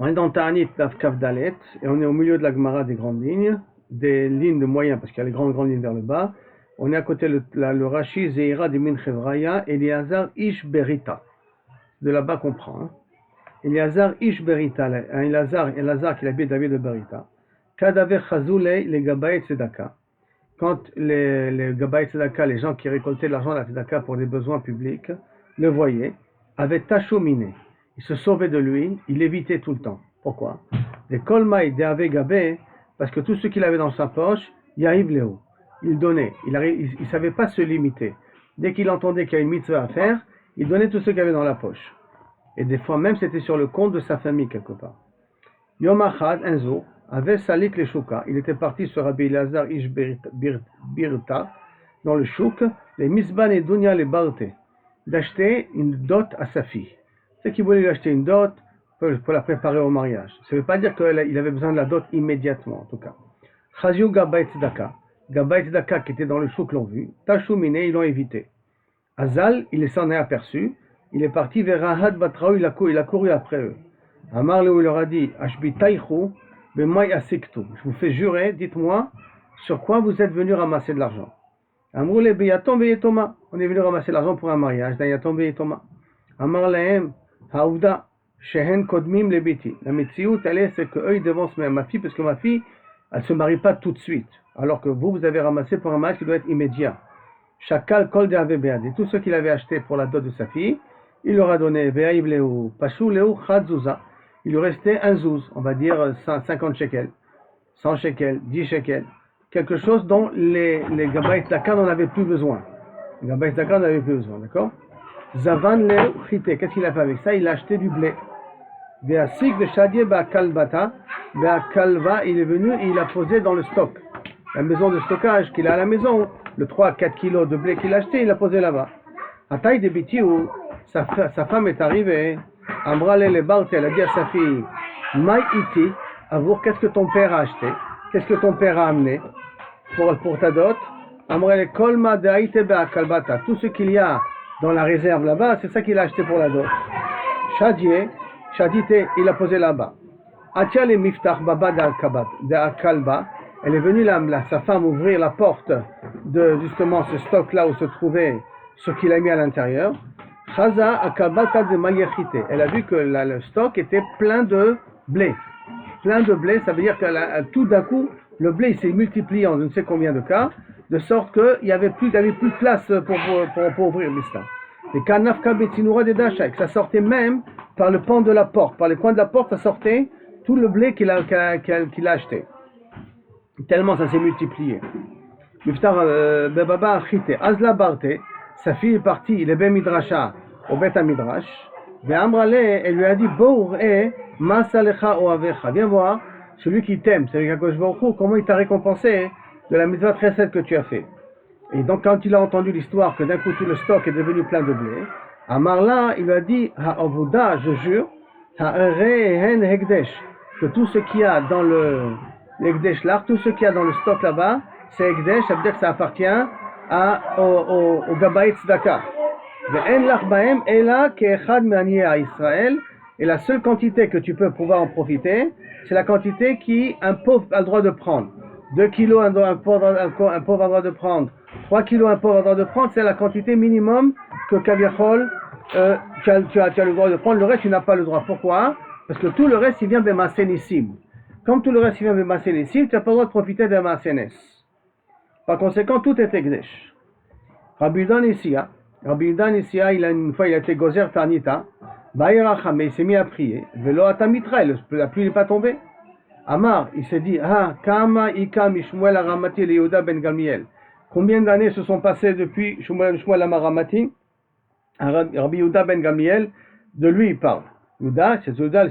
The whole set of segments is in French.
On est dans Ta'anit Daf Kaf Dalet et on est au milieu de la Gemara des grandes lignes, des lignes de moyens parce qu'il y a les grandes lignes vers le bas. On est à côté le Rashi Zeira de Min Chevraya Eliazar Ish Berita. De là-bas qu'on prend. Hein. Eliazar Ish Berita, un Eliazar qui habite David de Berita. Kadaver Chazulei les Gabaït Tzedaka. Quand les Gabaït Tzedaka, les gens qui récoltaient l'argent de la Tzedaka pour des besoins publics, le voyaient, avaient tachominé. Il se sauvait de lui, il évitait tout le temps. Pourquoi? Des kolmaï de gabé, parce que tout ce qu'il avait dans sa poche, yahiv léo. Il donnait. Il ne savait pas se limiter. Dès qu'il entendait qu'il y a une mitzvah à faire, il donnait tout ce qu'il avait dans la poche. Et des fois même, c'était sur le compte de sa famille quelque part. Yom Achad, un jour, avait salik le chouka. Il était parti sur Rabbi Elazar Ish Birta, dans le chouk, les misban et dunya les barte, d'acheter une dot à sa fille. C'est qu'il voulait lui acheter une dot pour la préparer au mariage. Ça ne veut pas dire qu'il avait besoin de la dot immédiatement, en tout cas. Chazio Gabay Tzedaka. Gabay Tzedaka qui était dans le chouk l'ont vu. Tachumine, ils l'ont évité. Azal, il s'en est aperçu. Il est parti vers Ahad Batraou, il a couru après eux. Amar il leur a dit, Ashbi Taïchou, Bemay Asiktu. Je vous fais jurer, dites-moi, sur quoi vous êtes venus ramasser de l'argent. Amroule Beyatom Beyetoma. On est venu ramasser de l'argent pour un mariage, d'un Yatom Beyetoma. Amar Lahem, Haouda, Shehen Kodmim Lebiti. La Metsiout, c'est qu'eux, ils devancent ma fille, parce que ma fille, elle ne se marie pas tout de suite. Alors que vous avez ramassé pour un mariage qui doit être immédiat. Chakal Kol de Avebead. Et tout ce qu'il avait acheté pour la dot de sa fille, il leur a donné Ve'aïb Leu, Pashou Leu Chadzuza. Il lui restait un zouz, on va dire 50 shekels, 100 shekels, 10 shekels. Quelque chose dont les Gabaït Dakar n'en avaient plus besoin. Les Gabaït Dakar n'en avaient plus besoin, d'accord? Zavan Leu Chite. Qu'est-ce qu'il a fait avec ça? Il a acheté du blé. Ve'asik de Shadier Ba'kalbata. Ve'akalva, il est venu et il a posé dans le stock. La maison de stockage qu'il a à la maison, le 3 à 4 kilos de blé qu'il a acheté, il l'a posé là-bas. À taille de Bitiou, sa femme est arrivée. Amrale le Bart, elle a dit à sa fille, Maï iti, avour, qu'est-ce que ton père a acheté? Qu'est-ce que ton père a amené pour ta dot? Amrale kolma de aïte be'akalbata. Tout ce qu'il y a dans la réserve là-bas, c'est ça qu'il a acheté pour la dot. Shadite, il l'a posé là-bas. Atia le miftach baba de akalba. Elle est venue sa femme ouvrir la porte de justement ce stock-là où se trouvait ce qu'il a mis à l'intérieur. Chaza akabata de mayechite. Elle a vu que le stock était plein de blé. Plein de blé, ça veut dire que tout d'un coup, le blé s'est multiplié en je ne sais combien de cas, de sorte qu'il n'y avait plus de place pour ouvrir l'islam. Et kanafka betinura de dachak, ça sortait même par le pan de la porte, par les coins de la porte, ça sortait tout le blé qu'il a acheté. Tellement ça s'est multiplié. Miftar bebaba achite azla barte. Sa fille est partie, il est ben midrasha, au bet midrash. Ve'amrale, elle lui a dit, Bour e masalecha oavecha. Viens voir, celui qui t'aime, c'est Kadosh Baruch Hu, comment il t'a récompensé de la mitzvah très sainte que tu as fait. Et donc, quand il a entendu l'histoire que d'un coup tout le stock est devenu plein de blé, Amarla, il lui a dit, ha'avoda, je jure, ha'ere hen hekdesh, que tout ce qu'il y a dans l'hekdesh là, tout ce qu'il y a dans le stock là-bas, c'est hekdesh, ça veut dire que ça appartient au Gabaït Tzedaka. Et la seule quantité que tu peux pouvoir en profiter, c'est la quantité qu'un pauvre a le droit de prendre. 2 kilos, un pauvre a le droit de prendre. 3 kilos, un pauvre a le droit de prendre. C'est la quantité minimum que Kaviachol, tu as le droit de prendre. Le reste, tu n'as pas le droit. Pourquoi? Parce que tout le reste, il vient de Masénissim. Comme tout le reste, il vient de Masénissim, tu n'as pas le droit de profiter de Masénes. Par conséquent, tout est Ekdesh. Rabbi Yudan Issia, une fois il a été gozer Tanita, mais il s'est mis à prier. Velo atamitra, la pluie n'est pas tombée. Amar, il s'est dit, Kama Ika Mishmuel Aramati le Yehuda ben Gamliel. Combien d'années se sont passées depuis Shmuel Aramati, Rabbi Yehuda ben Gamliel, de lui il parle. Yehuda,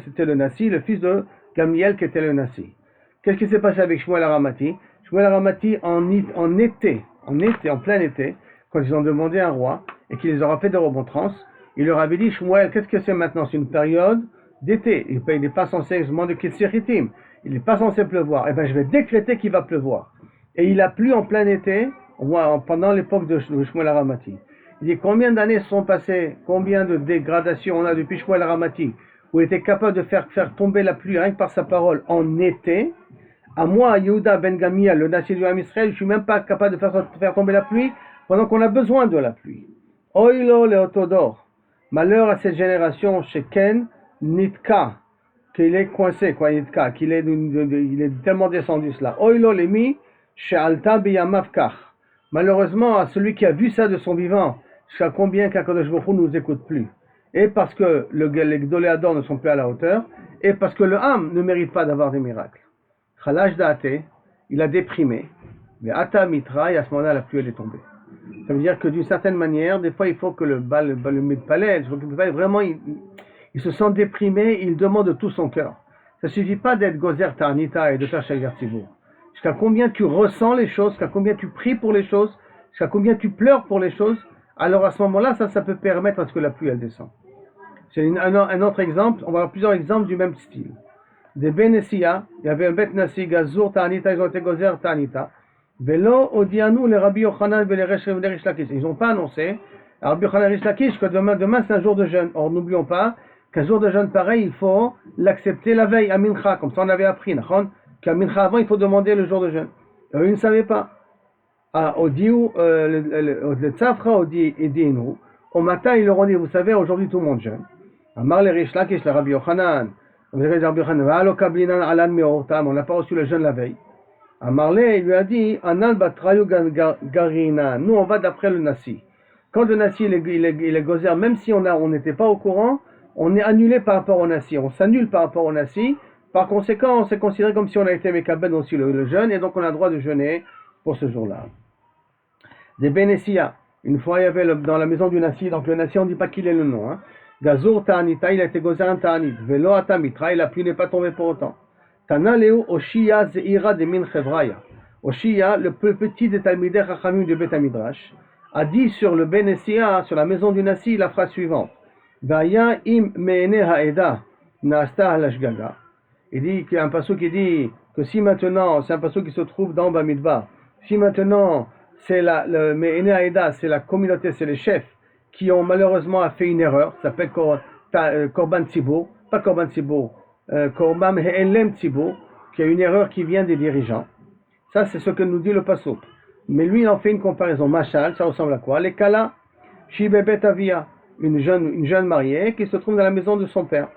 c'était le Nasi, le fils de Gamliel qui était le Nasi. Qu'est-ce qui s'est passé avec Shmuel Aramati? Shmuel Aramati en été, en plein été, quand ils ont demandé un roi et qu'il les aura fait des remontrances, il leur avait dit, Shmuel, qu'est-ce que c'est maintenant? C'est une période d'été. Il n'est pas censé demander qu'il s'irritim. Il n'est pas censé pleuvoir. Eh bien, je vais décréter qu'il va pleuvoir. Et il a plu en plein été, pendant l'époque de Shmuel Aramati. Il dit, combien d'années se sont passées? Combien de dégradations on a depuis Shmuel Aramati? où il était capable de faire tomber la pluie rien que par sa parole en été, à moi, Yehuda ben Gamia, le Nassi du Ham Israël, je suis même pas capable de faire tomber la pluie pendant qu'on a besoin de la pluie. Oilo leotodor. Malheur à cette génération chez Ken, Nitka, qu'il est coincé, quoi, Nitka, il est tellement descendu cela. Oilo lemi, chez Alta biyamavkach. Malheureusement, à celui qui a vu ça de son vivant, jusqu'à combien qu'Akadosh Baruch Hu ne nous écoute plus. Et parce que les Gdoléadors ne sont plus à la hauteur, et parce que le Ham ne mérite pas d'avoir des miracles. Khalash Da'ate, il a déprimé. Mais Ata Mitra, et à ce moment-là, la pluie elle est tombée. Ça veut dire que d'une certaine manière, des fois, il faut que le Midpalel, vraiment, il se sent déprimé, il demande de tout son cœur. Ça ne suffit pas d'être Gozer Ta'anita et de faire Shagar Tzibour. Jusqu'à combien tu ressens les choses, jusqu'à combien tu pries pour les choses, jusqu'à combien tu pleures pour les choses, alors à ce moment-là, ça peut permettre à ce que la pluie elle descende. C'est un autre exemple, on va avoir plusieurs exemples du même style. Des Benessia, il y avait un Bet Nasi, Gazur Ta'anita, ils ont été Gozer Ta'anita. Velo Odianou, les Rabbi Yochanan et les Rish Lakish. Ils n'ont pas annoncé, Rabbi Yochanan et Rish Lakish, que demain c'est un jour de jeûne. Or, n'oublions pas qu'un jour de jeûne pareil, il faut l'accepter la veille à Mincha, comme ça on avait appris, qu'à Mincha avant, il faut demander le jour de jeûne. Eux, ils ne savaient pas. Le Tzafra Odi Edinu, au matin, ils leur ont dit, vous savez, aujourd'hui tout le monde jeûne. Amar les Rish Lakish, le Rabbi Yochanan. On n'a pas reçu le jeûne la veille. Amarlé, il lui a dit, Anal batrayu garina. Nous, on va d'après le Nassi. Quand le Nassi, il est gozer, même si on n'était pas au courant, on est annulé par rapport au Nassi. On s'annule par rapport au Nassi. Par conséquent, on s'est considéré comme si on a été Mekaben aussi le jeûne, et donc on a le droit de jeûner pour ce jour-là. Des Benessia. Une fois, il y avait dans la maison du Nassi, donc le Nassi, on ne dit pas qu'il est le nom. Gazur Ta'anita, il a été gozer un Ta'anit. Velo Atamitra, la pluie n'est pas tombée pour autant. Tanaleu Oshia Zeira de Min Chevraya. Oshia, le petit des Talmidei Chachamim du Bet Midrash, a dit sur le Benessia, sur la maison du Nassi, la phrase suivante. Vaya im meene haeda nasta halashgaga. Il dit qu'il y a un passage qui dit que si maintenant, c'est un passage qui se trouve dans Bamidbar, si maintenant c'est le meene haeda, c'est la communauté, c'est les chefs qui ont malheureusement fait une erreur, ça s'appelle Korban Tzibour, pas Korban Tzibour, Korban He'elem Tzibour, qui a une erreur qui vient des dirigeants. Ça, c'est ce que nous dit le Passouk. Mais lui, il en fait une comparaison. Machal, ça ressemble à quoi? Les Kala, Shibebet Avia, une jeune mariée qui se trouve dans la maison de son père.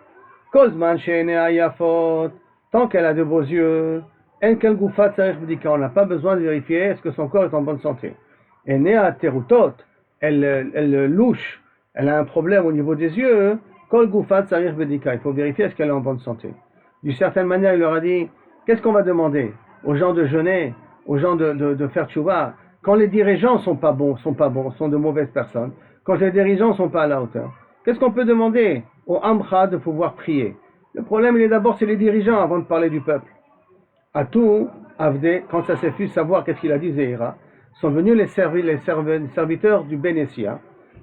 Kozman She'ene Ayafot, tant qu'elle a de beaux yeux, Enkel Gufat Sarich Bdika, on n'a pas besoin de vérifier est-ce que son corps est en bonne santé. Enea Terutot, elle louche, elle a un problème au niveau des yeux, Kol Gufat Sarich Bdika, il faut vérifier est-ce qu'elle est en bonne santé. D'une certaine manière, il leur a dit, qu'est-ce qu'on va demander aux gens de jeûner, aux gens de faire tchouva, quand les dirigeants sont pas bons, sont de mauvaises personnes, quand les dirigeants sont pas à la hauteur. Qu'est-ce qu'on peut demander au Amcha de pouvoir prier? Le problème, il est d'abord, c'est les dirigeants avant de parler du peuple. À tout, Avde, quand ça s'est fait savoir qu'est-ce qu'il a dit Zéhira, sont venus les serviteurs du Benessia,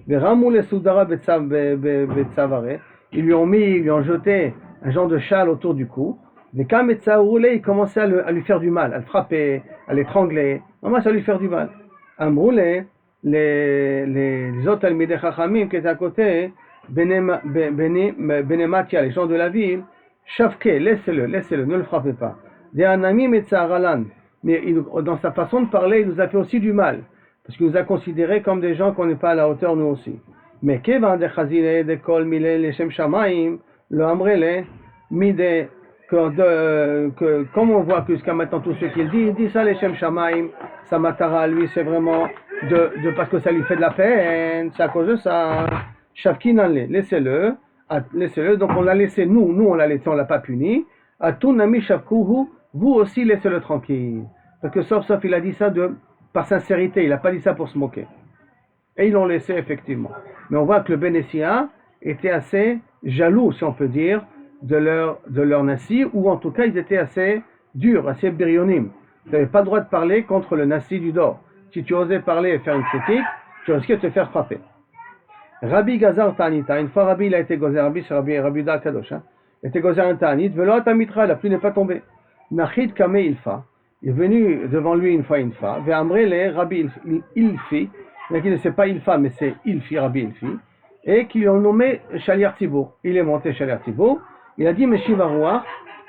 les Ramou les Soudara Betsavare, ils lui ont jeté un genre de châle autour du cou. Mais quand il commençait à lui faire du mal, à le frapper, à l'étrangler, commence à lui faire du mal. Amroulé, les autres Talmidei Chachamim qui étaient à côté, Benematia, les gens de la ville, Shavke, laissez-le, ne le frappez pas. Des Anamim et Tsaharalan, mais dans sa façon de parler, il nous a fait aussi du mal, parce qu'il nous a considérés comme des gens qu'on n'est pas à la hauteur nous aussi. Mais Kevan de Chazile, de Kol Mile, les Shem Shamaim, le Amrele, Mide, comme on voit que jusqu'à maintenant tout ce qu'il dit, il dit ça les Shem Shamaim, sa matara lui c'est vraiment parce que ça lui fait de la peine, c'est à cause de ça. Shavkinanle, laissez-le, donc on l'a laissé, nous on l'a laissé, on l'a pas puni. Atunami Shavkuhu, vous aussi laissez-le tranquille. Parce que sauf il a dit ça par sincérité, il n'a pas dit ça pour se moquer. Et ils l'ont laissé effectivement. Mais on voit que le Benessia était assez jaloux, si on peut dire, de leur Nassi, ou en tout cas ils étaient assez durs, assez birionim. Tu n'avais pas le droit de parler contre le Nassi du Dor. Si tu osais parler et faire une critique, tu risquais de te faire frapper. Rabbi Gazar Ta'anita, une fois Rabbi il a été gozer, Rabbi Da Kadosh, il était gozer un Ta'anit, Velo Atamitra, la pluie n'est pas tombée. Nachid Kame Ilfa, il est venu devant lui une fois, Ve'amrele Rabbi Ilfi, il ne sait pas Ilfa mais c'est Ilfi, Rabbi Ilfi, et qui l'ont nommé Shaliach Tzibour. Il est monté Shaliach Tzibour, il a dit Meshiv Haruach,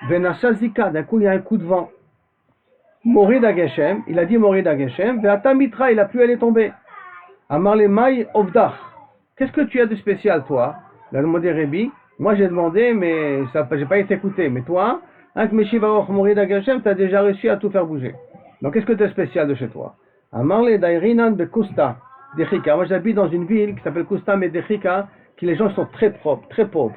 Venasha Zika, d'un coup il y a un coup de vent. Morid Ageshem, il a dit Morid Ageshem, Ve'ata Mitra, et la pluie elle est tombée. Amar le Mai Ovdach, qu'est-ce que tu as de spécial toi? Il a demandé Rébi, moi j'ai demandé mais j'ai pas été écouté, mais toi, avec Meshiv Haruach Morid Ageshem, tu as déjà réussi à tout faire bouger. Donc qu'est-ce que tu as de spécial de chez toi? Amar le Dairinan Bekusta, Dechika. Moi j'habite dans une ville qui s'appelle Kusta Medechika, qui les gens sont très propres, très pauvres.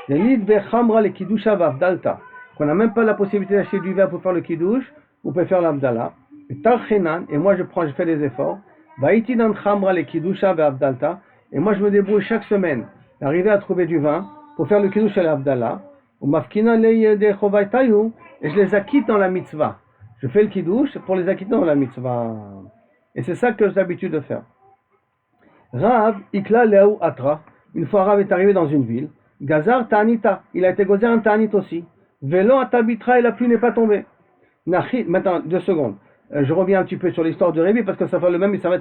Les Lid Bechamra le Kidusha Vavdalta, qu'on n'a même pas la possibilité d'acheter du vin pour faire le Kiddush, ou pour faire l'Abdallah. Et Tarchenan, et moi je fais des efforts. Vaitinan Chamra le Kidusha Vavdalta, et moi je me débrouille chaque semaine d'arriver à trouver du vin pour faire le Kiddush et l'Abdallah. Ou Mafkina le de Chovaitayu, et je les acquitte dans la mitzvah. Je fais le Kiddush pour les acquitter dans la mitzvah. Et c'est ça que j'ai l'habitude de faire. Rav, Ikla Leou Atra, une fois Rav est arrivé dans une ville, Gazar Ta'anita, il a été gozé un Ta'anit aussi. Velo Atabitra, et la pluie n'est pas tombée. Maintenant, 2 secondes. Je reviens un petit peu sur l'histoire de Rébi, parce que ça va être la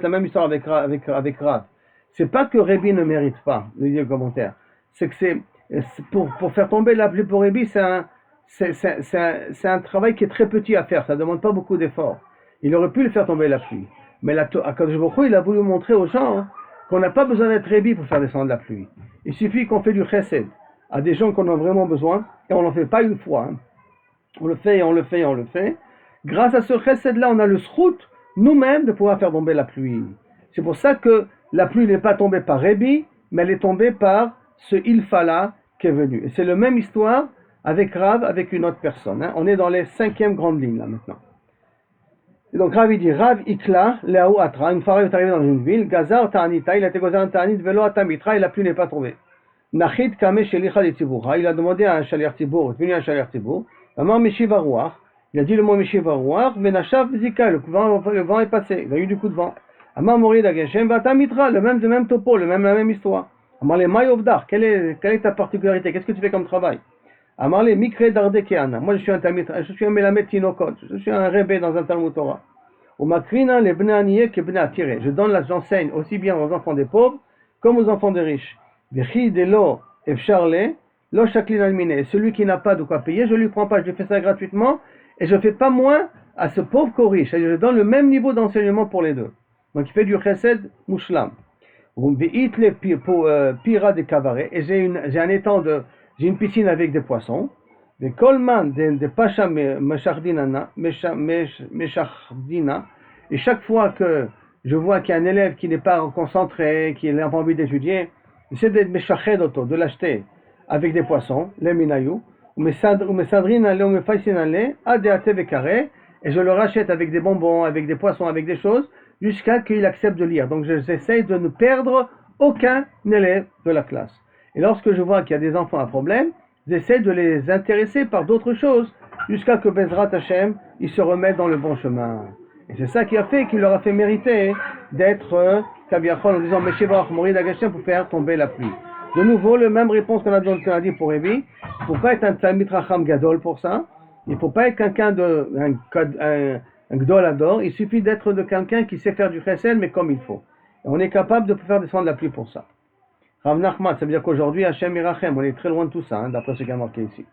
même histoire avec Rav. C'est pas que Rébi ne mérite pas, le commentaire. C'est que pour faire tomber la pluie pour Rébi, c'est un travail qui est très petit à faire, ça ne demande pas beaucoup d'efforts. Il aurait pu le faire tomber la pluie. Mais Akadosh Baruch Hu, il a voulu montrer aux gens qu'on n'a pas besoin d'être Rébi pour faire descendre la pluie. Il suffit qu'on fait du chesed à des gens qu'on a vraiment besoin, et on n'en fait pas une fois. On le fait, et on le fait, et on le fait. Grâce à ce chesed-là, on a le srout, nous-mêmes, de pouvoir faire tomber la pluie. C'est pour ça que la pluie n'est pas tombée par Rébi, mais elle est tombée par ce Ilfala qui est venu. Et c'est la même histoire avec Rav, avec une autre personne. On est dans les 5e grandes lignes, là, maintenant. Et donc Rav, il dit, Rav Ikla, Leaou Atra, une fois Rav est arrivé dans une ville, Gazar Ta'anita, il a été gozé un Ta'anit, Velo Atamitra, et la pluie n'est pas tombée. Nachid Kame Shelicha de Tziboura, il a demandé à un Shaliach Tzibour, venu à un Shaliach Tzibour, Amar Meshiv Haruach, il a dit le mot Meshiv Haruach, Venashav Zika, le vent est passé, il a eu du coup de vent. Amar Morid Ageshem, Vatamitra, le même topo, la même histoire. Amar le Mai Ovdar, quelle est ta particularité, qu'est-ce que tu fais comme travail? Amar le Mikre Dardekeana, moi je suis un Melamed Tinokot, je suis un rébé dans un Talmud Torah. Au Makrina, les Bnei Aniyeh que Bnei Atireh, j'enseigne aussi bien aux enfants des pauvres comme aux enfants des riches. Vechi de lo efsharle, lo shaklin almine, celui qui n'a pas de quoi payer, je lui prends pas, je fais ça gratuitement, et je fais pas moins à ce pauvre qu'au riche, je donne le même niveau d'enseignement pour les deux. Donc il fait du chesed mushlam. Veit le pira de kavare, et j'ai une piscine avec des poissons. De kolman de pasha meshardina, et chaque fois que je vois qu'il y a un élève qui n'est pas concentré, qui n'a pas envie d'étudier, j'essaie de meshached auto, de l'acheter avec des poissons, les minayou, ou mesadrina le, ou mefaisin le, adeate vekare, et je le rachète avec des bonbons, avec des poissons, avec des choses, jusqu'à qu'il accepte de lire. Donc j'essaie de ne perdre aucun élève de la classe. Et lorsque je vois qu'il y a des enfants à problème, j'essaie de les intéresser par d'autres choses, jusqu'à que Bezrat Hashem, ils se remettent dans le bon chemin. Et c'est ça qui a fait, qui leur a fait mériter d'être Kaviachol en disant Meshivarach Morid Ageshem pour faire tomber la pluie. De nouveau, la même réponse qu'on a dit pour Révi. Il ne faut pas être un Talmid Racham Gadol pour ça. Il ne faut pas être quelqu'un un Gdol Ador. Il suffit d'être de quelqu'un qui sait faire du chesed, mais comme il faut. Et on est capable de faire descendre la pluie pour ça. Rav Nachman, ça veut dire qu'aujourd'hui, Hashem Irachem, on est très loin de tout ça, d'après ce qui est marqué ici.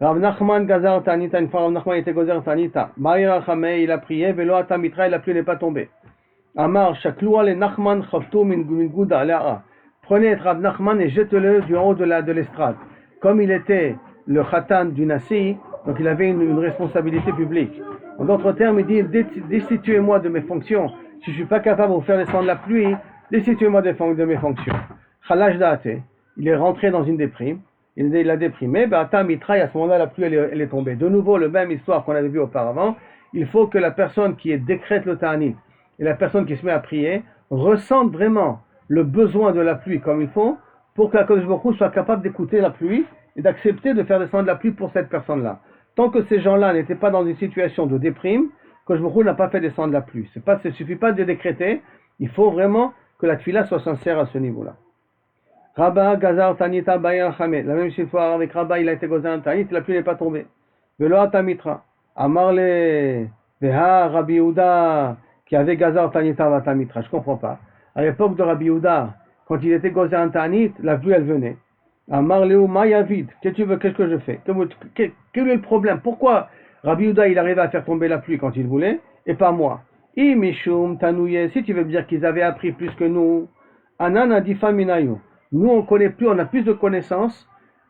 Rav Nachman Gazar Tanita, une fois Rav Nachman était Gozer Tanita. Ma'ir Hachame, il a prié, Velo Atamitra, et la pluie n'est pas tombée. Amar, Shakloua le Nachman Chavtu min Gouda, Léa. Prenez Rav Nachman et jetez-le du haut de l'estrade. Comme il était le Khatan du Nasi, donc il avait une responsabilité publique. En d'autres termes, il dit, destituez-moi de mes fonctions. Si je ne suis pas capable de vous faire descendre la pluie, destituez-moi de mes fonctions. Khalash Daate, il est rentré dans une déprime. Il a déprimé, Ba'ata Mitra, à ce moment-là, la pluie elle est tombée. De nouveau, la même histoire qu'on avait vue auparavant. Il faut que la personne qui décrète le Ta'anit et la personne qui se met à prier ressentent vraiment le besoin de la pluie comme il faut pour que la Kadosh Baruch Hu soit capable d'écouter la pluie et d'accepter de faire descendre la pluie pour cette personne-là. Tant que ces gens-là n'étaient pas dans une situation de déprime, Kadosh Baruch Hu n'a pas fait descendre la pluie. Il ne suffit pas de décréter, il faut vraiment que la tefila soit sincère à ce niveau-là. Rabba Gazar Tanita Bayer Hamed. La même histoire avec Rabba, il a été gozé un Tanit, la pluie n'est pas tombée. Velo Atamitra. Amarle Veha Rabbi Yehuda qui avait Gazar Tanita Vatamitra. Je ne comprends pas. À l'époque de Rabbi Yehuda, quand il était Gozer Ta'anit, la pluie elle venait. Amar Léo Mayavid, qu'est-ce que je fais? Quel est le problème? Pourquoi Rabbi Yehuda il arrivait à faire tomber la pluie quand il voulait, et pas moi? Mishum Tanouye, si tu veux dire qu'ils avaient appris plus que nous, Anan Adifa Minayu. Nous on connaît plus, on a plus de connaissances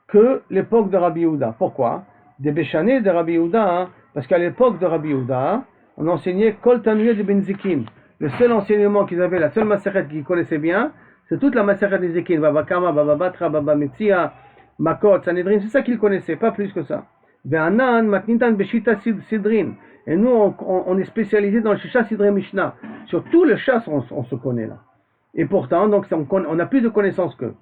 que l'époque de Rabbi Yehuda. Pourquoi? Des Béchanés de Rabbi Yehuda, hein, parce qu'à l'époque de Rabbi Yehuda, on enseignait Kol Tanouye de Benzikin. Le seul enseignement qu'ils avaient, la seule maseret qu'ils connaissaient bien, c'est toute la maseret des Zikin, Baba Kama, Baba Batra, Baba Metzia, Makot, Sanhedrin, c'est ça qu'ils connaissaient, pas plus que ça. Ve'anan Matnitan Beshita Sidrin. Et nous, on est spécialisé dans le Shisha Sidre Mishnah. Sur tout le chasse, on se connaît là. Et pourtant, donc, on a plus de connaissances qu'eux.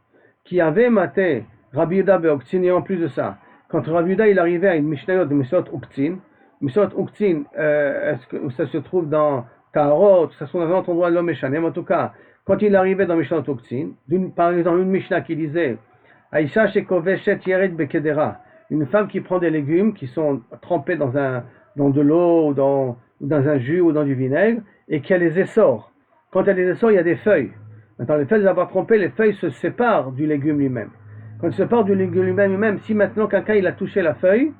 Qui avait maté Rabbi Yehuda Be'oktzin, et en plus de ça, quand Rabbi Yehuda il arrivait à une Mishnayot de Mesot Uktzin, où ça se trouve dans Taharot, ça se trouve dans un autre endroit de l'homme Meshanem, en tout cas, quand il arrivait dans Mishnayot Uktzin, par exemple, une Mishnah qui disait Aïcha Shekoveshet Yered Bekedera, une femme qui prend des légumes qui sont trempés dans de l'eau, ou dans un jus ou dans du vinaigre, et qu'elle les essore. Quand elle les essore, il y a des feuilles. Maintenant, le fait d'avoir trempé, les feuilles se séparent du légume lui-même. Quand il se sépare du légume lui-même, si maintenant quelqu'un il a touché la feuille,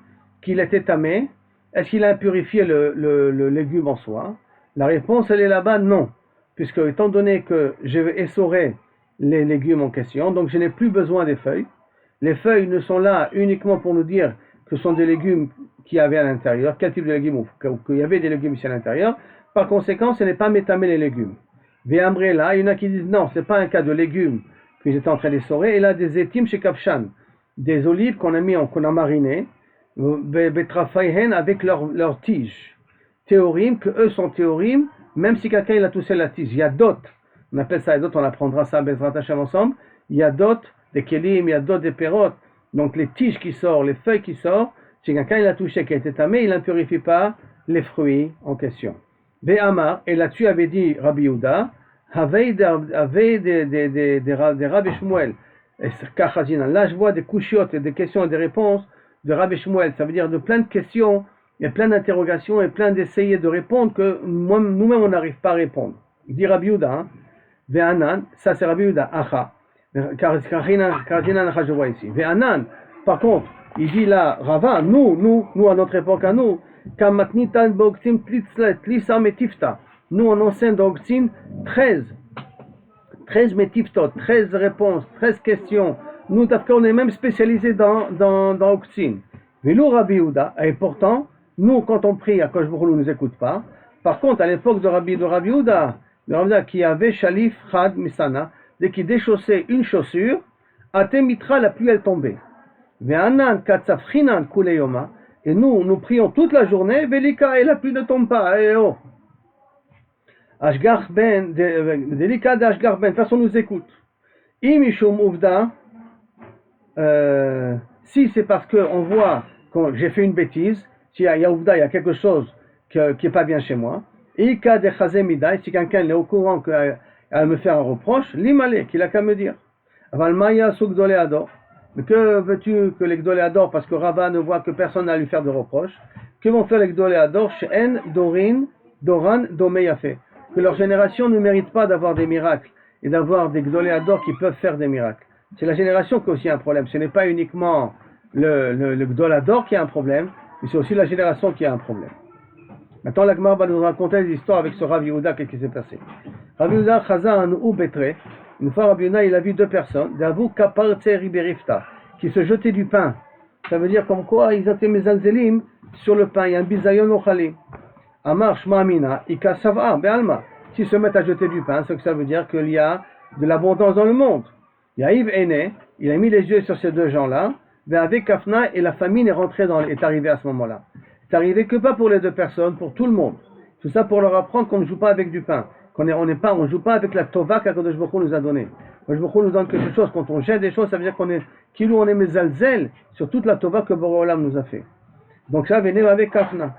qu'il était tamé, est-ce qu'il a impurifié le légume en soi? La réponse, elle est là-bas, non. Puisque, étant donné que je vais essorer les légumes en question, donc je n'ai plus besoin des feuilles. Les feuilles ne sont là uniquement pour nous dire que ce sont des légumes qu'il y avait à l'intérieur, quel type de légumes, ou qu'il y avait des légumes ici à l'intérieur. Par conséquent, ce n'est pas métamé les légumes. Véambré là, il y en a qui disent non, ce n'est pas un cas de légumes que j'étais en train d'essorer. Et là, des étimes chez Kafshan, des olives qu'on a marinées, betrafaïhen avec leurs tiges. Théorim, que eux sont théorim, même si quelqu'un il a touché la tige. Il y a d'autres, on appelle ça, d'autres, on apprendra ça à Bezrat Hashem ensemble. Il y a d'autres, des kelim, il y a d'autres, des pérotes. Donc les tiges qui sortent, les feuilles qui sortent, si quelqu'un il a touché, qui a été tamé, il n'impurifie pas les fruits en question. Ve'amar, et là-dessus avait dit Rabbi Yehuda, avait des Rabbi Shmuel, là je vois des couchiotes et des questions et des réponses de Rabbi Shmuel, ça veut dire de plein de questions, et plein d'interrogations et plein d'essayer de répondre que nous-mêmes on n'arrive pas à répondre. Il dit Rabbi Yehuda, hein, Ve'anan, ça c'est Rabbi Yehuda, Acha, je vois ici. Ve'anan, par contre, il dit là, Rava, nous à notre époque à nous, nous on enseigne dans Oktzin 13 métiftot, 13 réponses, 13 questions. Nous on est même spécialisés dans Oktzin. Velo Rabbi Yehuda, et pourtant, nous quand on prie, à Kosh Baruch Hu, nous écoute pas. Par contre, à l'époque de Rabbi Yehuda, qui avait Shalif Chad Misana, dès qu'il déchaussait une chaussure, Atemitra, la pluie elle tombait. Ve'anan katzafchinan kuleyoma, et nous prions toute la journée, Velika, et la pluie ne tombe pas. Eh oh. Ashgar ben, Velika de Ashgar ben, de toute façon nous écoute. Imishum uvda, si c'est parce qu'on voit que j'ai fait une bêtise, si il y a uvda, il y a quelque chose qui n'est pas bien chez moi, Ika de chazemidai, si quelqu'un est au courant qu'elle me faire un reproche, l'imale, qu'il a qu'à me dire. Aval maya sugdole ador. Mais que veux-tu que les Gdoléador, parce que Rava ne voit que personne n'a à lui faire de reproches, que vont faire les Gdoléador She'en, Doran, Domeyafé, que leur génération ne mérite pas d'avoir des miracles et d'avoir des Gdoléador qui peuvent faire des miracles. C'est la génération qui a aussi un problème. Ce n'est pas uniquement le Gdoléador qui a un problème, mais c'est aussi la génération qui a un problème. Maintenant, la Gemara va nous raconter des histoires avec ce Rabbi Yehuda, qu'est-ce qui s'est passé. Rabbi Yehuda Chaza ou Betre. Une fois, Rabbi Yehuda, il a vu deux personnes, qui se jetaient du pain. Ça veut dire comme quoi ils étaient mezalzelim sur le pain. Il y a un bizayon ochali. Amar shma'amina, ika sav'a, be'alma. S'ils se mettent à jeter du pain, c'est que ça veut dire qu'il y a de l'abondance dans le monde. Yahiv Ene, il a mis les yeux sur ces deux gens-là, avec Kafna, et la famine est arrivée à ce moment-là. C'est arrivé que pas pour les deux personnes, pour tout le monde. Tout ça pour leur apprendre qu'on ne joue pas avec du pain. On ne joue pas avec la tova qu'Akadosh Baruch Hu nous a donnée. Akadosh Baruch Hu nous donne quelque chose. Quand on jette des choses, ça veut dire qu'on est mezalzel sur toute la tova que Boré Olam nous a fait. Donc ça venait avec Kafna.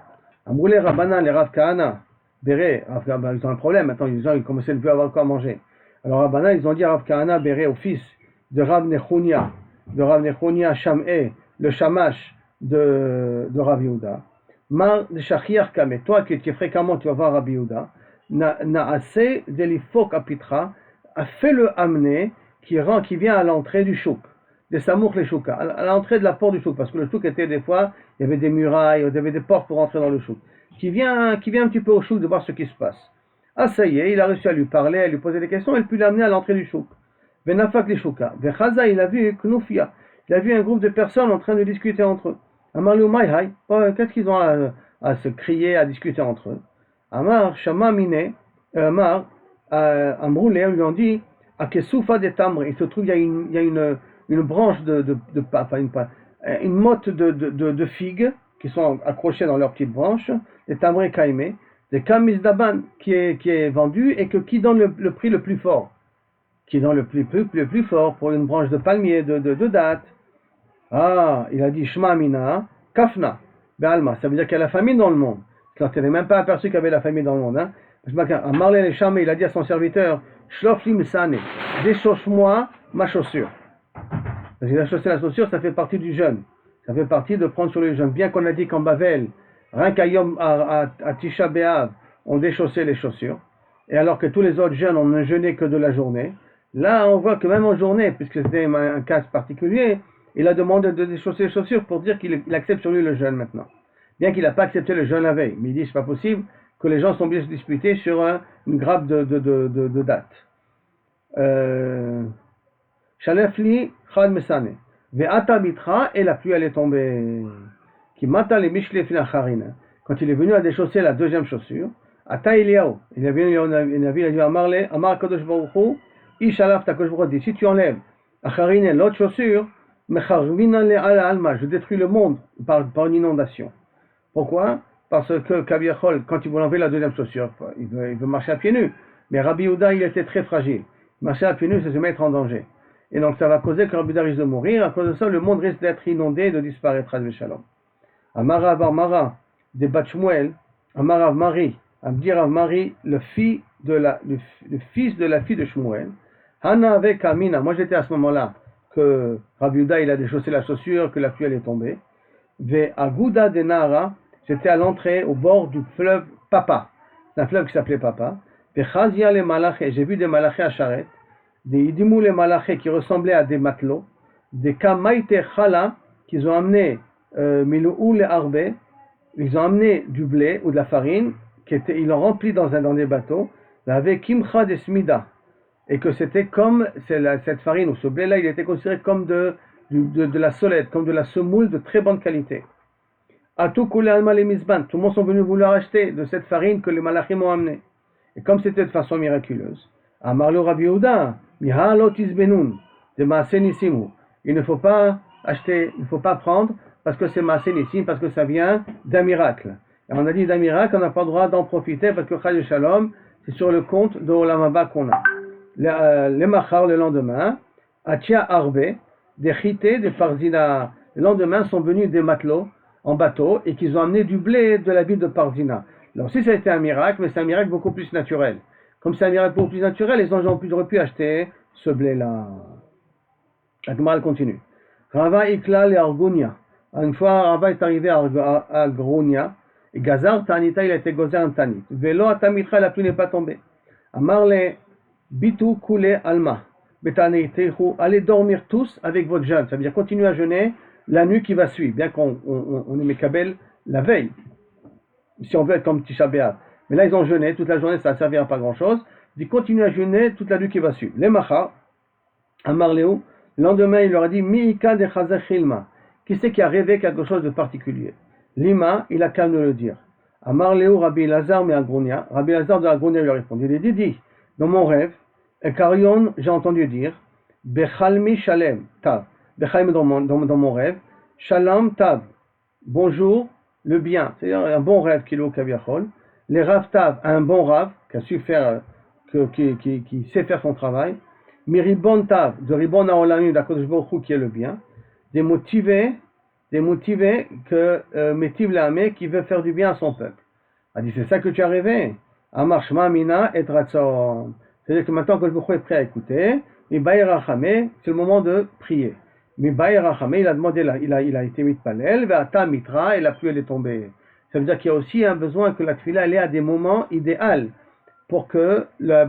Amroulé Rabbanan, les Rav Kahana, Béré, ils ont un problème. Maintenant, ils commençaient à ne plus avoir quoi à manger. Alors Rabbanan, ils ont dit Rav Kahana, Béré, au fils de Rav Nechunia, Sham'e, le Shamash de Rav Yehuda. Mar de Shachiar Kame, toi qui fréquemment tu vas voir Rav Yehuda, Naase delifok apitra, a fait le amener qui vient à l'entrée du chouk, des samouk les chouka, à l'entrée de la porte du chouk, parce que le chouk était des fois, il y avait des murailles, il y avait des portes pour entrer dans le chouk, qui vient un petit peu au chouk de voir ce qui se passe. Ah ça y est, il a réussi à lui parler, à lui poser des questions, et puis l'amener à l'entrée du chouk. Venafak les chouka. Vechaza, il a vu Knufia, il a vu un groupe de personnes en train de discuter entre eux. Amar Liu Mai, qu'est-ce qu'ils ont à se crier, à discuter entre eux? Amar Shama Mine, Amar, Amroulé, lui ont dit, à Kesufa de Tamre, il se trouve, il y a une branche une motte de figues qui sont accrochées dans leurs petites branches, des Tamre Kaime, des Kamis Daban qui est vendu et qui donne le prix le plus fort. Qui donne le plus fort pour une branche de palmier de date. Ah, il a dit Shma Mina, Kafna, Be'alma, ça veut dire qu'il y a la famine dans le monde. Il n'avait même pas aperçu qu'il y avait la famine dans le monde. Marley les Chame, il a dit à son serviteur Shlofli Misane, déchausse-moi ma chaussure. Parce qu'il a chaussé la chaussure, ça fait partie du jeûne. Ça fait partie de prendre sur le jeûne. Bien qu'on a dit qu'en Bavel, rien qu'à Yom, à Tisha B'Av, on déchaussait les chaussures. Et alors que tous les autres jeûnes, on ne jeûnait que de la journée. Là, on voit que même en journée, puisque c'était un cas particulier, il a demandé de déchausser les chaussures pour dire qu'il accepte sur lui le jeûne maintenant. Bien qu'il n'a pas accepté le jeûne la veille. Mais il dit, c'est pas possible que les gens sont bien disputés sur une grappe de date. Shalefli Chad Mesane. Ve'ata mitra, et la pluie elle est tombée. Qui mata les Mishle Finacharina. Quand il est venu à déchausser la deuxième chaussure, Ata Eliyahu, il est venu, il a dit à Marley, Amar Kadosh Baruch Hu, Ishalaf Takosh Baruch Hu, si tu enlèves Acharine, l'autre chaussure, Mecharvina le ala alma, je détruis le monde par une inondation. Pourquoi? Parce que Kaviachol, quand il veut enlever la deuxième chaussure, il veut marcher à pieds nus. Mais Rabbi Yehuda, il était très fragile. Marcher à pieds nus, c'est se mettre en danger. Et donc ça va causer que Rabbi Yehuda risque de mourir. À cause de ça, le monde risque d'être inondé et de disparaître. Amarav Amara, des Batshmuel, Amarav Marie, Abdirav Marie, le fils de la fille de Shmuel. Hana avec Amina, moi j'étais à ce moment-là, que Rabbi Yehuda, il a déchaussé la chaussure, que la pluie elle est tombée. Ve Aguda de Nara, j'étais à l'entrée, au bord du fleuve Papa. C'est un fleuve qui s'appelait Papa. Ve Chazia les Malaché, j'ai vu des Malaché à charrette, des Idimou les Malaché qui ressemblaient à des matelots, des Kamaïte Chala, qu'ils ont amené Milou les Arbe, ils ont amené du blé ou de la farine, ils l'ont rempli dans des bateaux, avec Kimcha de Smida. Et que c'était comme cette farine ou ce blé-là, il était considéré comme de la solette, comme de la semoule de très bonne qualité. Atou koule alma les misban, tout le monde sont venus vouloir acheter de cette farine que les malachim ont amenée. Et comme c'était de façon miraculeuse, Amarlo Rabbi Yehuda, Miha lotis benun, de Maaseh Nisim, il ne faut pas acheter, il ne faut pas prendre parce que c'est Maaseh Nisim, parce que ça vient d'un miracle. Et on a dit d'un miracle, on n'a pas le droit d'en profiter parce que Chayy Shalom, c'est sur le compte de Olam Haba qu'on a. Les machar le lendemain, Atia Arbe, des chités, des Parzina, le lendemain sont venus des matelots en bateau et qu'ils ont amené du blé de la ville de Parzina. Alors si ça a été un miracle, mais c'est un miracle beaucoup plus naturel. Comme c'est un miracle beaucoup plus naturel, les gens auraient pu acheter ce blé-là. La Gemara continue. Rava Ikla le Argonia. Une fois, Rava est arrivé à Argonia, et Gazar Tanita, il a été gozé en Tanit. Velo Atamitra, la pluie n'est pas tombée. Amarle Bitu Kule Alma. Allez dormir tous avec votre jeûne. Ça veut dire continuer à jeûner la nuit qui va suivre, bien qu'on est Mekabel la veille, si on veut être comme Tisha B'Av. Mais là, ils ont jeûné toute la journée, ça ne servira pas grand-chose. Ils continuent à jeûner toute la nuit qui va suivre. Les Macha, Amarleu, le lendemain, il leur a dit Miika de Chazachilma. Qui c'est qui a rêvé quelque chose de particulier? Lima, il a qu'à nous le dire. Amarleu, Rabbi Lazar, mais Agronia. Rabbi Lazar de Agronia lui a répondu. Il a dit, dans mon rêve, Ekarion, j'ai entendu dire, Bechalmi Shalem, Tav. Bechalmi dans mon rêve, Shalom Tav, bonjour, le bien, c'est-à-dire un bon rêve qu'il a au Kaviachol. Les Rav Tav, un bon Rav, qui a su faire, qui sait faire son travail. Miribon Tav, de Ribon Aolanu, d'Akodesh Baruch Hu, qui est le bien. Des motivés que Metiv Lahamé, qui veut faire du bien à son peuple. Il a dit, c'est ça que tu as rêvé. Amar Shma Mina et Ratzon. C'est-à-dire que maintenant que le Baruch Hu est prêt à écouter, Mibaï Rachamé, c'est le moment de prier. Mibaï Rachamé, il a demandé, il a été mitpalel, Ve'ata Mitra, et la pluie elle est tombée. Ça veut dire qu'il y a aussi un besoin que la tefila elle est à des moments idéaux pour que la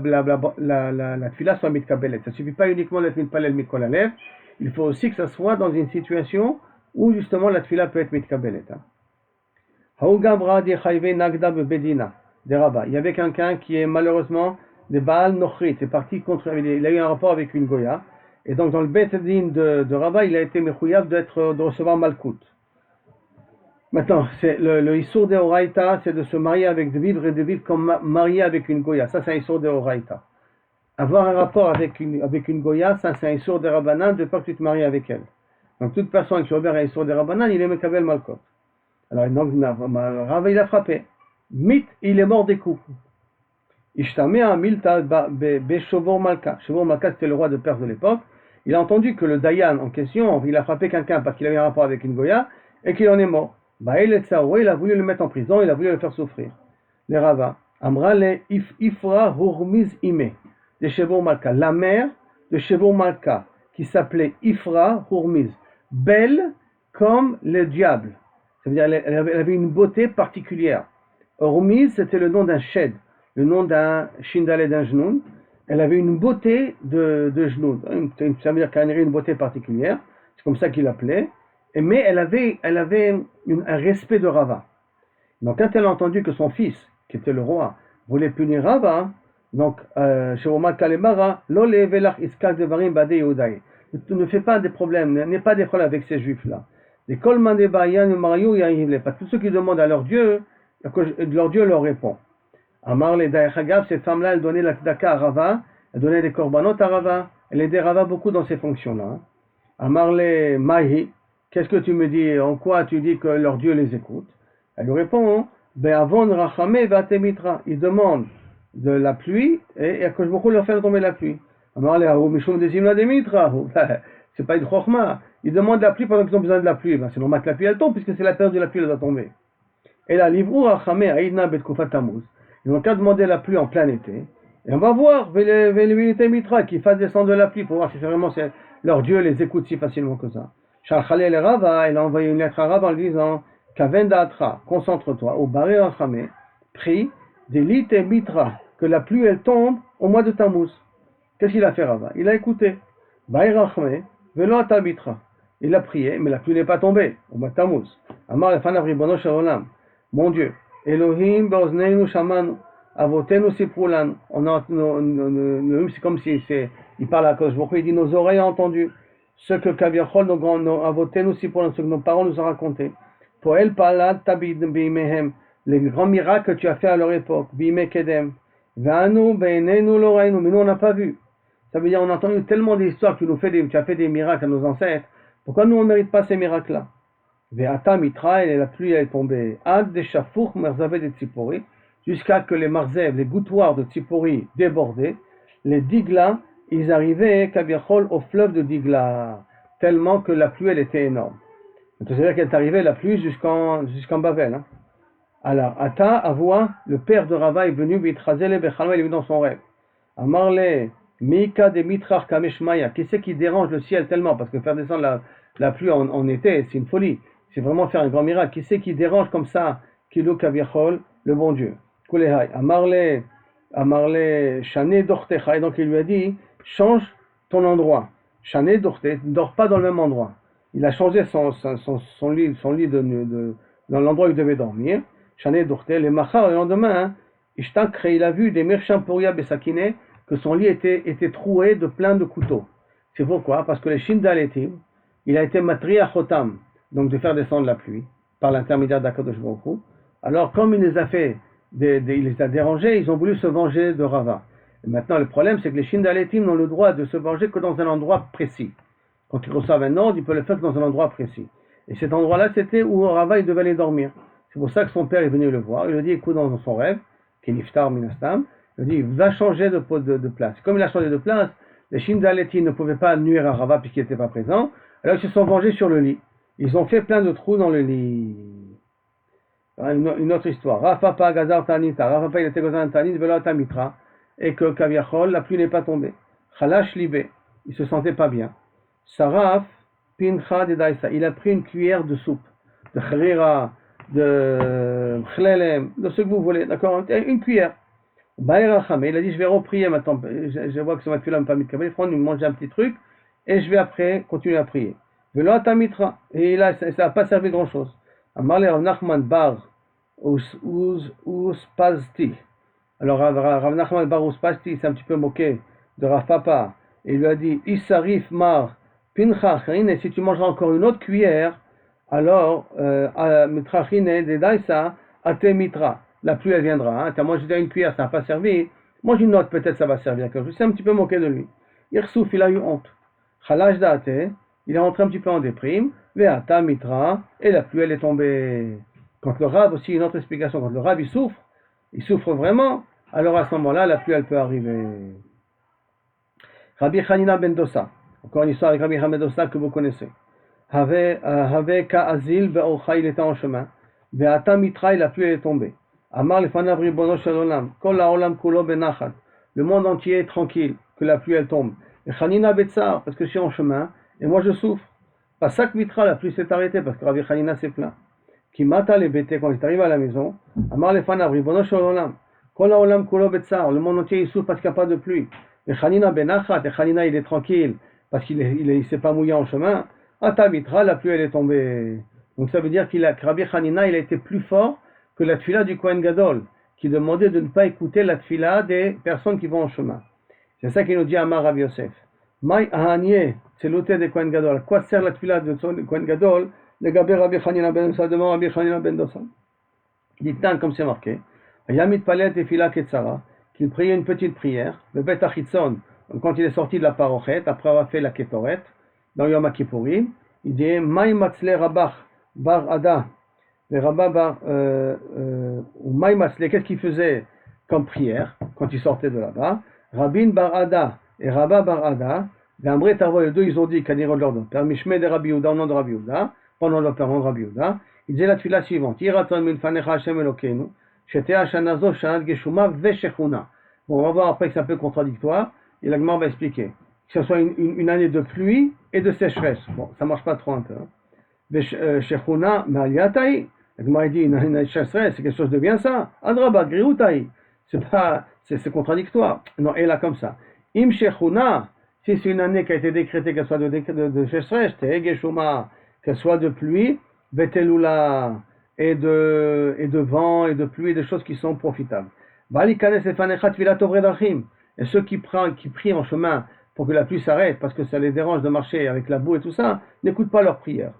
tfila soit mitkabelet. Ça ne suffit pas uniquement d'être mitpalel mikol alev, il faut aussi que ça soit dans une situation où justement la tfila peut être mitkabelet. Il y avait quelqu'un qui est malheureusement de Baal Nochrit, c'est parti contre, il a eu un rapport avec une Goya, et donc dans le Bet Din de Rabat, il a été mechouyav de recevoir Malkout. Maintenant, c'est le Issour de Oraïta, c'est de se marier avec, de vivre et de vivre comme marié avec une Goya. Ça, c'est un Issour de Oraïta. Avoir un rapport avec une Goya, ça, c'est un Issour de Rabbanan, de peur que tu te maries avec elle. Donc, toute personne qui obère un Issour de Rabbanan, il est Mekabel Malkot. Alors, donc, Rava, il a frappé. Mit, il est mort des coups. Ishtamea Milta Beshovor Malka. Shovor Malka, c'était le roi de Perse de l'époque. Il a entendu que le Dayan en question, il a frappé quelqu'un parce qu'il avait un rapport avec une Goya et qu'il en est mort. Il a voulu le mettre en prison, il a voulu le faire souffrir. Les Rava, Amra le Ifra Hurmiz Ime, de Shevor Malka, la mère de Shevor Malka, qui s'appelait Ifra Hurmiz, belle comme le diable. Ça veut dire elle avait une beauté particulière. Hurmiz, c'était le nom d'un shed, le nom d'un shindale d'un genoun. Elle avait une beauté de genoun. Ça veut dire qu'elle avait une beauté particulière. C'est comme ça qu'il l'appelait. Mais elle avait un respect de Rava. Donc quand elle a entendu que son fils, qui était le roi, voulait punir Rava, donc Shevoma Kalemara, Lole Velach Iskak Devarim Bade Yehudaï. Ne fais pas des problèmes, n'aie pas des problèmes avec ces juifs-là. Les Kol Mande Bayan Mario Yahivle, pas tous ceux qui demandent à leur Dieu, leur Dieu leur répond. Amar le Daïchagav, cette femme-là, elle donnait la tzedaka à Rava, elle donnait des korbanot à Rava, elle aidait Rava beaucoup dans ces fonctions-là. Amar le Mahi, qu'est-ce que tu me dis? En quoi tu dis que leur Dieu les écoute? Elle lui répond, Be'avon rachame v'atemitra. Il demande de la pluie et que je me leur faire tomber la pluie. Amar le Haou mishum desimla demitra. C'est pas une chorma. Il demande la pluie pendant qu'ils ont besoin de la pluie. C'est normal que la pluie elle tombe puisque c'est la période de la pluie elle doit tomber. Et la livru rachame aïdna betkufat tamuz. Ils n'ont qu'à demander la pluie en plein été. Et on va voir mitra qui fasse descendre de la pluie pour voir si vraiment leur Dieu les écoute si facilement que ça. Shalchalel Rava, il a envoyé une lettre à Rava en lui disant Kavenda Atra, concentre-toi, au Baré Rachame, prie, d'élite et mitra, que la pluie elle tombe au mois de Tammuz. Qu'est-ce qu'il a fait Rava? Il a écouté. Baré Rachame, velo atabitra. Il a prié, mais la pluie n'est pas tombée au mois de Tammuz. Amar lefanav ribono shel olam. Mon Dieu, Elohim be'ozneinu shamanu, avotenu siprulan. C'est comme si il parle à cause. Il dit nos oreilles ont entendu ce que Kaviachol, nos avotenu siprulan, ce que nos parents nous ont raconté. Poel palad tabid bimehem, les grands miracles que tu as fait à leur époque. Bime kedem. Ve'anu be'enenu lorainu, mais nous on n'a pas vu. Ça veut dire on a entendu tellement d'histoires que tu as fait des miracles à nos ancêtres. Pourquoi nous on ne mérite pas ces miracles-là? Ve'ata mitra, et la pluie est tombée. Ad de shafour merzavet de tzipori, jusqu'à que les marzev, les gouttoirs de Tzipori débordaient. Les digla, ils arrivaient Kaviachol au fleuve de Digla, tellement que la pluie elle était énorme. C'est-à-dire qu'elle est arrivée la pluie jusqu'en Bavel. Hein. Alors, Ata Avoua, le père de Rava, est venu, il est venu dans son rêve. Amarle, Mika de Mitrach Kameshmaya, qui c'est qui dérange le ciel tellement? Parce que faire descendre la pluie en été, c'est une folie. C'est vraiment faire un grand miracle. Qui c'est qui dérange comme ça? Kilo Kaviachol, le bon Dieu. Kulehai, Amarle, Shane Dortecha, et donc il lui a dit, change ton endroit. Shane Dorte, ne dors pas dans le même endroit. Il a changé son lit dans l'endroit où il devait dormir. Shane Dorte, les machar, le lendemain, il a vu des merchamporia besakine, que son lit était troué de plein de couteaux. C'est pourquoi? Parce que les Shindaletim, il a été matri à Chotam, donc de faire descendre la pluie, par l'intermédiaire d'Akadosh Baruch Hu. Alors, comme il les a fait, il les a dérangés, ils ont voulu se venger de Rava. Et maintenant, le problème, c'est que les Shindaletim n'ont le droit de se venger que dans un endroit précis. Quand ils reçoivent un ordre, ils peuvent le faire que dans un endroit précis. Et cet endroit-là, c'était où Rava il devait aller dormir. C'est pour ça que son père est venu le voir. Il lui a dit, écoute, dans son rêve, qui est Niftar Minastam, il lui a dit, va changer de place. Comme il a changé de place, les Shindaletim ne pouvaient pas nuire à Rava puisqu'il n'était pas présent. Alors ils se sont vengés sur le lit. Ils ont fait plein de trous dans le lit. Une autre histoire. Rafapa Gazar Tanita. Rafapa il était Gazar Tanit, Velo Tamitra. Et que Kaviachol, la pluie n'est pas tombée. Chalash Libé. Il se sentait pas bien. Saraf Pincha de Daïsa. Il a pris une cuillère de soupe. De Khrira, de Khlelem, de ce que vous voulez. D'accord? Une cuillère. Baïracham, il a dit, je vais reprier maintenant, je vois que ça va tuer l'homme pas mis de kabbalah, il mange un petit truc, et je vais après continuer à prier. Velo atamitra, et là, ça n'a pas servi grand chose. Amarle Rav Nachman bar Uspazti. Alors Rav Nachman bar Uspazti s'est un petit peu moqué de Rav Papa, et il lui a dit, Isarif mar pinchachin, et si tu mangeras encore une autre cuillère, alors, mitrachine de daisa, ate mitra. La pluie, elle viendra. Hein. Tu as mangé une cuillère, ça n'a pas servi. Mange une autre, peut-être ça va servir. Je me suis un petit peu moqué de lui. Irsouf, il a eu honte. Chalash date, il est rentré un petit peu en déprime. Veata mitra, et la pluie, elle est tombée. Quand le rab, aussi une autre explication, quand le rab, il souffre vraiment, alors à ce moment-là, la pluie, elle peut arriver. Rabbi Hanina ben Dosa. Encore une histoire avec Rabbi Hanina ben Dosa que vous connaissez. Have Ka'azil be'orcha, il était en chemin. Ve'ata mitra, la pluie est tombée. Amar lefanav ribono shel olam, kol ha'olam kulo benachat. Le monde entier est tranquille, que la pluie elle tombe. Et Chanina betzar, parce que je suis en chemin, et moi je souffre. Pasak mitra, la pluie s'est arrêtée, parce que Rabbi Chanina s'est plaint. Qui mata les bêtés quand il est arrivé à la maison. Amar lefanav ribono shel olam, kol ha'olam kulo betzar. Le monde entier il souffre parce qu'il n'y a pas de pluie. Et Chanina benachat, et Chanina il est tranquille, parce qu'il ne s'est pas mouillé en chemin. Atamitra, la pluie elle est tombée. Donc ça veut dire que Rabbi Hanina il a été plus fort que la tfila du Kohen Gadol, qui demandait de ne pas écouter la tfila des personnes qui vont en chemin. C'est ça qu'il nous dit Amar Rav Yosef. Maï ahanie, c'est l'autel des Kohen Gadol. À quoi sert la tfila de Kohen Gadol? Le Gabé Rabbi Hanina ben Dosa, devant Rabbi Hanina ben Dosa. Dit-on comme c'est marqué. Yamit palet et fila ketzara, qu'il priait une petite prière. Le Bet Achitzon, quand il est sorti de la parochet, après avoir fait la ketoret, dans Yom Kippourim, il dit Maï matzle rabach bar ada. Les rabbins bar ou Maï matzle, qu'est-ce qu'il faisait comme prière quand il sortait de là-bas? Rabin bar ada et Rabba bar ada. D'Ambré Tarvo, les deux, ils ont dit Kanirod leur donne. Père Mishme de Rabbi Yehuda, au nom de Rabbi Yehuda, pendant le père de Rabbi Yehuda, il disait la tfila suivante Yiraton milfanecha Hashem Elokeinu, Shetea Shanazo Shanat Geshuma Veshechuna. Bon, on va voir après que c'est un peu contradictoire, et la Gemara va expliquer. Que ce soit une année de pluie et de sécheresse. Bon, ça marche pas trop un peu. Shechuna Maliatai. La Gemara dit une année de sécheresse, c'est quelque chose de bien ça. Adraba Griutai. C'est contradictoire. Non, et là comme ça. Im Shechuna, si c'est une année qui a été décrétée qu'elle soit de sécheresse, Tegeshuma, qu'elle soit de pluie, Betelula, et de vent, et de pluie, et de choses qui sont profitables. Valikanes efanecha tfilat ovredachim. Et ceux qui prient en chemin pour que la pluie s'arrête, parce que ça les dérange de marcher avec la boue et tout ça, n'écoutent pas leur prière.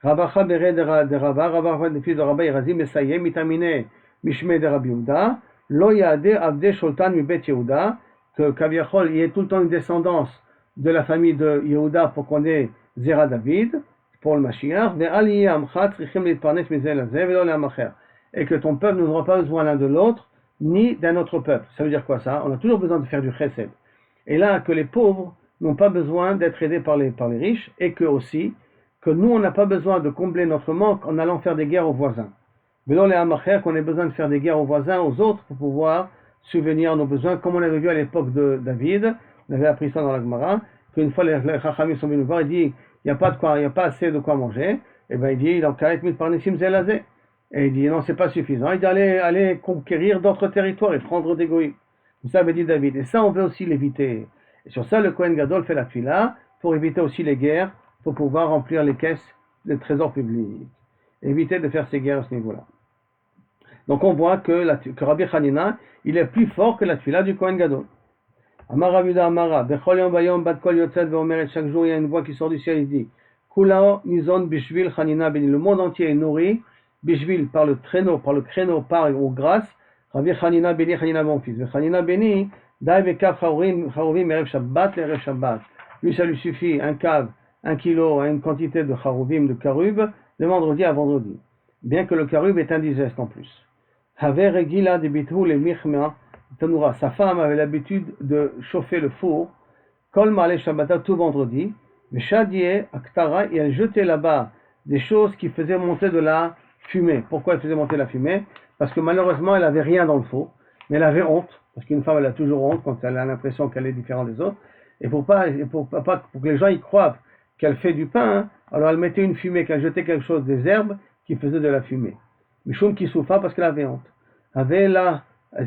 Ravacha bere de Rava, Rava le fils de Rabba Yerazim, Esayem, Mitamine, Mishme de Rabbi Yehuda, Lo Yade Avde Sholtan Mibet Yehuda, que Kaviachol y ait tout le temps une descendance de la famille de Yehuda pour qu'on ait Zera David, pour le Mashiach, Ve'ali Amchat, Richim Litparnes Mizel Azeh, Velo Le'amacher. Et que ton peuple n'aura pas besoin l'un de l'autre, ni d'un autre peuple. Ça veut dire quoi ça? On a toujours besoin de faire du chesed. Et là, que les pauvres n'ont pas besoin d'être aidés par les riches, et que aussi, que nous, on n'a pas besoin de combler notre manque en allant faire des guerres aux voisins. Velo Le'amacher, qu'on ait besoin de faire des guerres aux voisins, aux autres, pour pouvoir subvenir à nos besoins, comme on avait vu à l'époque de David, on avait appris ça dans la Gemara, qu'une fois les Chachamim sont venus voir, il dit, il n'y a pas assez de quoi manger, et bien il dit, il en karet mit parnesim zelazé. Et il dit, non, c'est pas suffisant, il dit, allez conquérir d'autres territoires et prendre des goïs. Comme ça avait dit David, et ça on veut aussi l'éviter. Et sur ça, le Kohen Gadol fait la tfila, pour éviter aussi les guerres, pour pouvoir remplir les caisses, les trésors publics. Éviter de faire ces guerres à ce niveau-là. Donc on voit que Rabbi Hanina, il est plus fort que la tfila du Kohen Gadol. Amar Ravuda Amara, Bechol Yom Bayom Bat Kol Yotzet Veomeret, chaque jour il y a une voix qui sort du ciel, il dit Kulao Nizon Bishvil Hanina Beni, le monde entier est nourri, Bishvil par le créneau par ou grâce, Rabbi Hanina Beni, Hanina mon fils. Hanina Beni, Dai Vekaf Charouvim Erev Shabbat, Erev Shabbat. Lui ça lui suffit, un cave, 1 kilo, une quantité de Charouvim, de carub, de vendredi à vendredi. Bien que le carub est indigeste en plus. Haver Regila de Bithul et Michma, Tanoura, sa femme avait l'habitude de chauffer le four, Kol Male Shabbata tout vendredi, mais Shadie Aktara, et elle jetait là-bas des choses qui faisaient monter de la fumée. Pourquoi elle faisait monter la fumée? Parce que malheureusement elle avait rien dans le four, mais elle avait honte, parce qu'une femme elle a toujours honte quand elle a l'impression qu'elle est différente des autres, et pour que les gens y croient qu'elle fait du pain, hein, alors elle mettait une fumée, qu'elle jetait quelque chose, des herbes qui faisaient de la fumée. Mishum qui souffra parce qu'elle avait honte. Avait là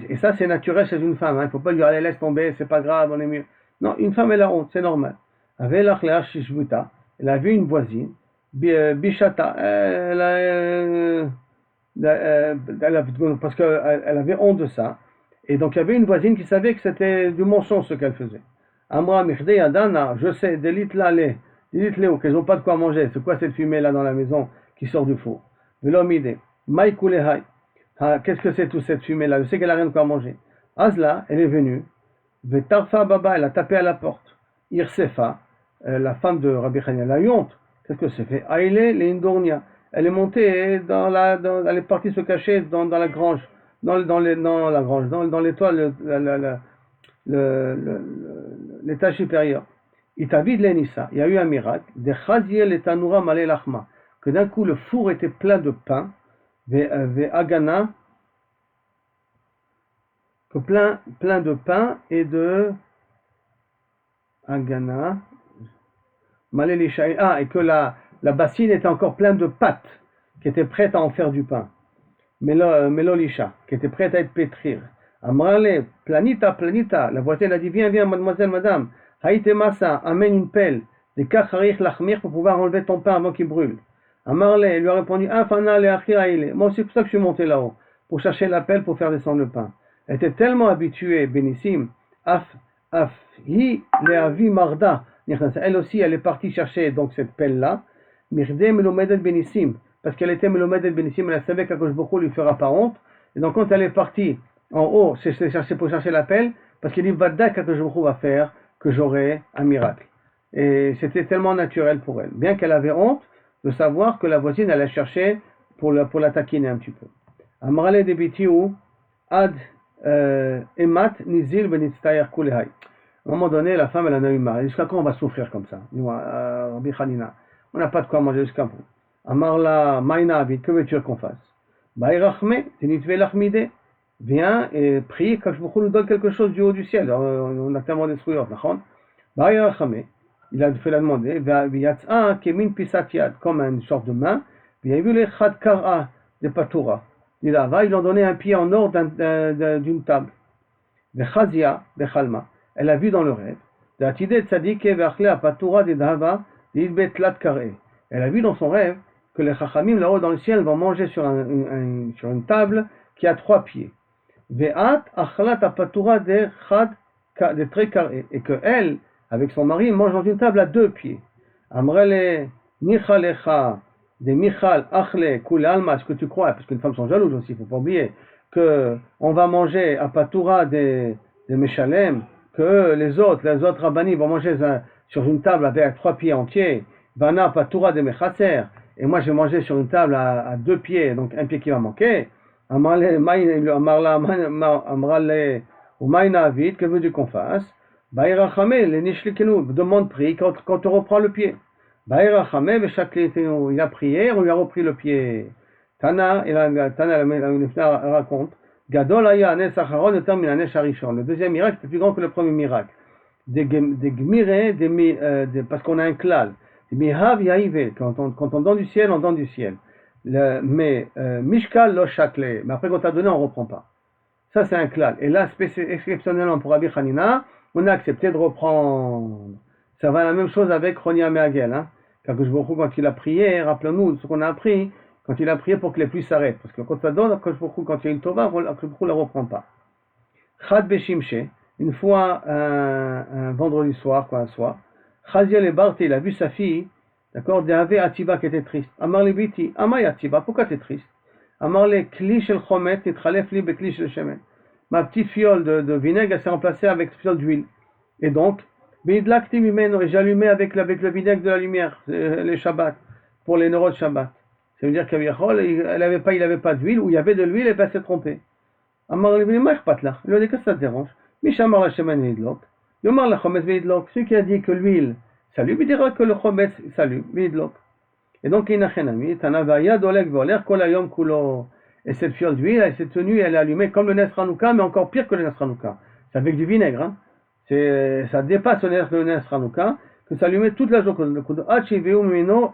Et ça, c'est naturel chez une femme. Il ne faut pas lui dire, allez, laisse tomber, c'est pas grave, on est mieux. Non, une femme, elle a honte, c'est normal. Elle a vu une voisine, Bishata, parce qu'elle avait honte de ça. Et donc, il y avait une voisine qui savait que c'était du mensonge ce qu'elle faisait. Amra Mirdei Adana, je sais, d'élite l'allée, d'élite Léo, qu'elles n'ont pas de quoi manger. C'est quoi cette fumée là dans la maison qui sort du four? Velomide, Maïkoulehai. Qu'est-ce que c'est toute cette fumée là? Je sais qu'elle n'a rien de quoi manger. Azla, elle est venue. Vetarfa Baba, elle a tapé à la porte. Irsefa, la femme de Rabbi Chania, elle a eu honte. Qu'est-ce que c'est fait? Aïle, l'Indornia. Elle est montée elle est partie se cacher dans la grange, dans la grange, dans l'étoile, l'étage supérieur. Itavid Lenissa, il y a eu un miracle, de Chaziel et Tanura Malé Lachma, que d'un coup le four était plein de pain, ve Agana, que plein de pain et de Agana, Malé Lisha, et que la bassine était encore pleine de pâtes, qui était prête à en faire du pain. Melolisha, qui était prête à être pétrir. Amrale, planita, la voisine a dit, viens, mademoiselle, madame, haïte massa, amène une pelle, des kacharich lachmir pour pouvoir enlever ton pain avant qu'il brûle. Amarle lui a répondu, afana le achiraïle, moi c'est pour ça que je suis monté là-haut, pour chercher la pelle pour faire descendre le pain. Elle était tellement habituée, bénissime, hi le avi marda, elle aussi, elle est partie chercher donc cette pelle-là, mirde melomedet bénissime, parce qu'elle était Melomed el Benissim, elle savait qu'Akadosh Baruch Hu lui fera pas honte. Et donc quand elle est partie en haut, c'est pour chercher l'appel, parce qu'elle dit Vada qu'Akadosh Baruch Hu va faire que j'aurai un miracle. Et c'était tellement naturel pour elle. Bien qu'elle avait honte de savoir que la voisine allait chercher pour la taquiner un petit peu. Amrale de Bitiou, Ad Emat Nizil Benitztayer Kulehai. À un moment donné, la femme, elle en a eu marre. Jusqu'à quand on va souffrir comme ça? Rabbi Hanina, on n'a pas de quoi manger jusqu'à quand? Amarla Maïna, que veux-tu qu'on fasse? Baïrachme, Tinitve Lachmide. Viens et prie que je nous donne quelque chose du haut du ciel. On a tellement détruit l'autre. Baïrachme, il a fait la demander. Viatsa, Kemin Pisatiad, comme une sorte de main. Il a vu les Khadkara de Patoura. Il a donné un pied en or d'une table. De Khazia, de Khalma. Elle a vu dans le rêve. De Atide Tzadike, Vachle, à Patoura, de Dava, de Betlat Kare. Elle a vu dans son rêve que les Chachamim là-haut dans le ciel vont manger sur une table qui a 3 pieds. Ve'at achlat apatura de très carré. Et que elle, avec son mari, mange dans une table à 2 pieds. Amrele nichalecha de michal achle kule alma. Est-ce que tu crois, parce qu'une femme sont jalouses aussi, il ne faut pas oublier, qu'on va manger à patura de Meshalem, que les autres rabbanis vont manger sur une table avec 3 pieds entiers. Vana patura de mechasser, et moi je vais manger sur une table à 2 pieds, donc un pied qui va manquer. Amarle, ou maïna vite, que veux-tu qu'on fasse? Baïrachame, les nishlikenu, demande prix quand on reprend le pied. Baïrachame, il a prié, on lui a repris le pied. Tana raconte, Gadol aya anes acharon etam min anes harishon. Le deuxième miracle était plus grand que le premier miracle. Parce qu'on a un klal. Quand on donne du ciel, on donne du ciel. Mais Mishkal lo shakle. Mais après, quand on t'a donné, on ne reprend pas. Ça, c'est un klal. Et là, exceptionnellement, pour Rabbi Hanina, on a accepté de reprendre. Ça va la même chose avec Ronia Meagel. Hein. Quand il a prié, rappelons-nous ce qu'on a appris, quand il a prié pour que les pluies s'arrêtent. Parce que quand ça donne, quand il y a une tova, ne la reprend pas. Chad Beshimche, une fois un vendredi soir, un soir, Chaziel et Barthe, il a vu sa fille, d'accord, d'Ave Atiba qui était triste. Amarle Biti, Amay Atiba, pourquoi tu es triste? Amarle Kli shel Chomet, Titralef li bekli shel Shemen. Ma petite fiole de vinaigre, elle s'est remplacée avec une fiole d'huile. Et donc, Bidlakti Mimeno, et j'allumais avec le vinaigre de la lumière, les Shabbat, pour les neurones de Shabbat. Ça veut dire qu'il n'avait pas d'huile, ou il y avait de l'huile, et elle s'est trompée. Amarle Biti, Machpat là. Il lui a dit, qu'est-ce que ça te dérange? Mishamar la Shemen Vidlok. Yomar la Chomet Vidlok. Celui qui a dit que l'huile s'allume, il dira que le Chomet s'allume, Vidlok. Et donc, il n'a rien à mis. Tanavaya dolek voler kolayom kulo. Et cette fiole d'huile, elle s'est tenue, elle est allumée comme le Nesranouka, mais encore pire que le Nesranouka. C'est avec du vinaigre, hein. Ça dépasse le Nesranouka, que ça allumait toute la journée.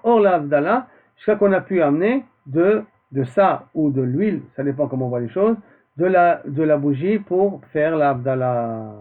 Or la Avdala, jusqu'à qu'on a pu amener de ça ou de l'huile, ça dépend comment on voit les choses, de la bougie pour faire la Havdalah.